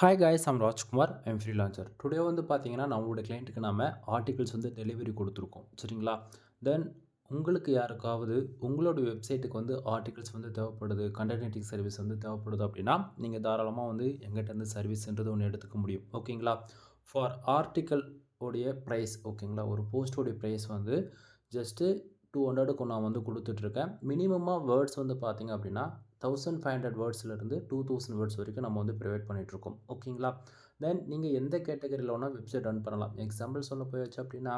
Hi guys, I'm Rajkumar. I'm freelancer. Today வந்து பார்த்தீங்கன்னா, நம்மளோட கிளையண்ட்டுக்கு நாம ஆர்டிகிள்ஸ் வந்து டெலிவரி கொடுத்துருக்கோம். சரிங்களா? தென் உங்களுக்கு யாருக்காவது உங்களோட வெப்சைட்டுக்கு வந்து ஆர்டிகிள்ஸ் வந்து தேவைப்படுது, கன்டென்ட் ரைட்டிங் சர்வீஸ் வந்து தேவைப்படுது அப்படின்னா, நீங்க தாராளமா வந்து எங்கிட்டேருந்து சர்வீஸ்ன்றது ஒண்ணு எடுத்துக்க முடியும். ஓகேங்களா? ஃபார் ஆர்டிக்கிள் உடைய பிரைஸ் ஓகேங்களா? ஒரு போஸ்ட்டோடைய பிரைஸ் வந்து ஜஸ்ட்டு 200க்கு நான் வந்து குடுத்துட்டுருக்கேன். மினிமமா வேர்ட்ஸ் வந்து பார்த்தீங்க அப்படின்னா, 1500 வேர்ட்ஸ்லேருந்து 2000 வேர்ட்ஸ் வரைக்கும் நம்ம வந்து ப்ரொவைட் பண்ணிட்டுருக்கோம். ஓகேங்களா? தென் நீங்க எந்த கேட்டகரியில வேணா வெப்சைட் ரன் பண்ணலாம். எக்ஸாம்பிள் சொல்ல போயாச்சு அப்படின்னா,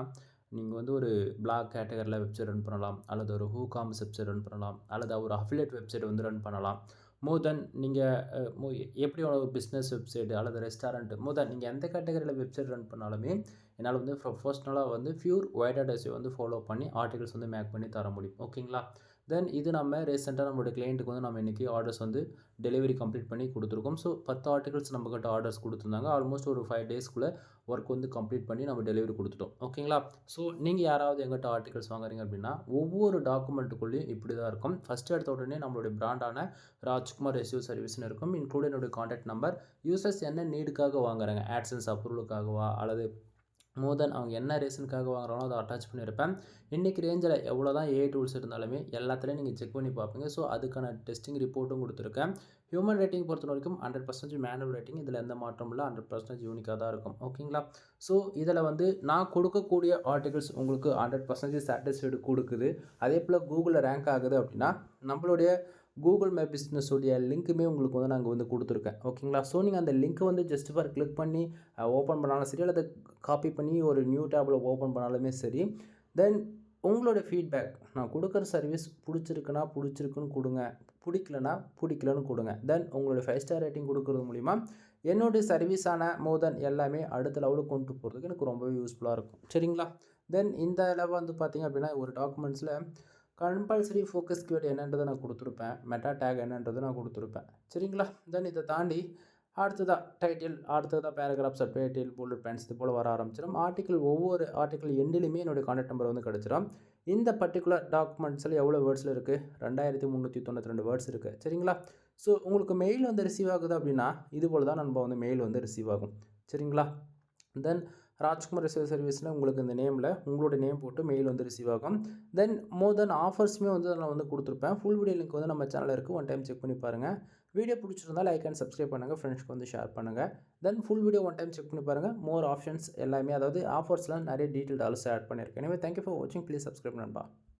நீங்க வந்து ஒரு பிளாக் கேட்டகரியில வெப்சைட் ரன் பண்ணலாம். அல்லது ஒரு WooCommerce வெப்சைட் ரன் பண்ணலாம். அல்லது ஒரு அஃபிலியேட் வெப்சைட் வந்து ரன் பண்ணலாம். மோர் தென் நீங்க அ மு எப்படி ஒரு பிசினஸ் வெப்சைட் அல்லது ரெஸ்டாரண்ட் மோர் தென் நீங்க எந்த கேட்டகரியில வெப்சைட் ரன் பண்ணாலுமே, என்னால வந்து ப்ரொஃபஷனலா வந்து பியூர் ஒயிட் அட்ரஸை வந்து ஃபாலோ பண்ணி ஆர்டிகிள்ஸ் வந்து மேக் பண்ணி தர முடியும். ஓகேங்களா? தென் இது நம்ம ரீசென்ட்டா நம்மளுடைய கிளையண்ட்டுக்கு வந்து நம்ம இன்னைக்கு ஆர்டர்ஸ் வந்து டெலிவரி கம்ப்ளீட் பண்ணி குடுத்துருக்கோம். ஸோ 10 ஆர்டிகிள்ஸ் நம்மகிட்ட ஆர்டர்ஸ் குடுத்துருந்தாங்க. ஆல்மோஸ்ட் ஒரு 5 டேஸ்க்குள்ள ஒர்க் வந்து கம்ப்ளீட் பண்ணி நம்ம டெலிவரி குடுத்துட்டோம். ஓகேங்களா? ஸோ நீங்க யாராவது எங்கிட்ட ஆர்டிகிள்ஸ் வாங்குறீங்க அப்படின்னா, ஒவ்வொரு டாக்குமெண்ட்டுக்குள்ளேயும் இப்படி தான் இருக்கும். ஃபர்ஸ்ட் எடுத்த உடனே நம்மளுடைய பிராண்டான ராஜ்குமார் எஸ்இஓ சர்வீஸ்ன்னு இருக்கும். இன்க்ளூட் என்னுடைய கான்டாக்ட் நம்பர். யூசர்ஸ் என்ன நீடுக்காக வாங்குறாங்க? ஆட்சென்ஸ் அப்ரூவலுக்காகவா? அல்லது மோர் தென் அவங்க என்ன ரீசனுக்காக வாங்குறாங்களோ அதை அட்டாச் பண்ணியிருப்பேன். இன்னைக்கு ரேஞ்சில எவ்வளோ தான் ஏஐ டூல்ஸ் இருந்தாலுமே எல்லாத்துலயும் நீங்க செக் பண்ணி பார்ப்பீங்க. ஸோ அதுக்கான டெஸ்டிங் ரிப்போர்ட்டும் குடுத்துருக்கேன். ஹியூமன் ரேட்டிங் பொறுத்தவரைக்கும் 100% மேனுவல் ரேட்டிங். இதில எந்த மாற்றமும் இல்ல. 100% யூனிக்கா தான் இருக்கும். ஓகேங்களா? ஸோ இதில வந்து நான் கொடுக்கக்கூடிய ஆர்டிகிள்ஸ் உங்களுக்கு 100% சாட்டிஸ்ஃபைடு குடுக்குது. அதேபோல Googleல ரேங்க் ஆகுது அப்படின்னா, நம்மளுடைய Google மை பிசினஸ் உடைய லிங்க்குமே உங்களுக்கு வந்து நாங்க வந்து குடுத்துருக்கேன். ஓகேங்களா? ஸோ நீங்க அந்த லிங்க்க வந்து ஜஸ்ட் ஃபார் கிளிக் பண்ணி ஓப்பன் பண்ணாலும் சரி, அல்லது காப்பி பண்ணி ஒரு நியூ டேப்ல ஓப்பன் பண்ணாலுமே சரி, தென் உங்களோட ஃபீட்பேக் நான் குடுக்குற சர்வீஸ் புடிச்சிருக்குன்னா, புடிச்சிருக்குன்னு குடுங்க. புடிக்கலன்னா, புடிக்கலன்னு குடுங்க. தென் உங்களுடைய 5 ஸ்டார் ரேட்டிங் குடுக்குறது மூலியமா என்னுடைய சர்வீஸான மோர் தென் எல்லாமே அடுத்த லெவலுக்கு கொண்டு போறதுக்கு எனக்கு ரொம்பவே யூஸ்ஃபுல்லா இருக்கும். சரிங்களா? தென் இந்த இதில வந்து பார்த்தீங்க அப்படின்னா, ஒரு டாக்குமெண்ட்ஸ்ல கம்பல்சரி ஃபோக்கஸ் கீவேர்ட் என்னன்றத நான் குடுத்துருப்பேன். மெட்டா டேக் என்னன்றத நான் குடுத்துருப்பேன். சரிங்களா? தென் இத தாண்டி அடுத்ததா டைட்டில், அடுத்ததா பேராகிராஃப், சப்டைட்டில், புல்லட் பாயிண்ட்ஸ் இது போல வர ஆரம்பிச்சிடும். ஒவ்வொரு ஆர்டிக்கிள் எண்டுலயுமே என்னுடைய கான்டாக்ட் நம்பர் வந்து கிடைச்சிரும். இந்த பர்ட்டிகுலர் டாக்குமெண்ட்ஸ்ல எவ்வளோ வேர்ட்ஸ்ல இருக்கு? 2392 வேர்ட்ஸ் இருக்கு. சரிங்களா? ஸோ உங்களுக்கு மெயில் வந்து ரிசீவ் ஆகுது அப்படின்னா, இது போல தான் நண்பா வந்து மெயில் வந்து ரிசீவ் ஆகும். சரிங்களா? தென் ராஜ்குமார் எஸ்இஓ சர்வீஸ்ல உங்களுக்கு இந்த நேம்ல உங்களோட நேம் போட்டு மெயில் வந்து ரிசீவ் ஆகும். தென் மோர் தென் ஆஃபர்ஸுமே வந்து நான் வந்து குடுத்துருப்பேன். ஃபுல் வீடியோ லிங்க் வந்து நம்ம சேனல்ல இருக்கு. ஒன் டைம் செக் பண்ணி பாருங்க. வீடியோ பிடிச்சிருந்தா லைக் அண்ட் சப்ஸ்கிரைப் பண்ணுங்க. ஃப்ரெண்ட்ஸ்க்கு வந்து ஷேர் பண்ணுங்க. Then full video one time check பண்ணி பாருங்க. மோர் ஆப்ஷன்ஸ் எல்லாமே அதாவது ஆஃபர்ஸ்லாம் நிறைய டீட்டெயில் ஆல்சோ ஆட் பண்ணியிருக்கேன். எனவே தேங்க் யூ ஃபார் வாட்சிங். ப்ளீஸ் சப்ஸ்கிரைப் நண்பா.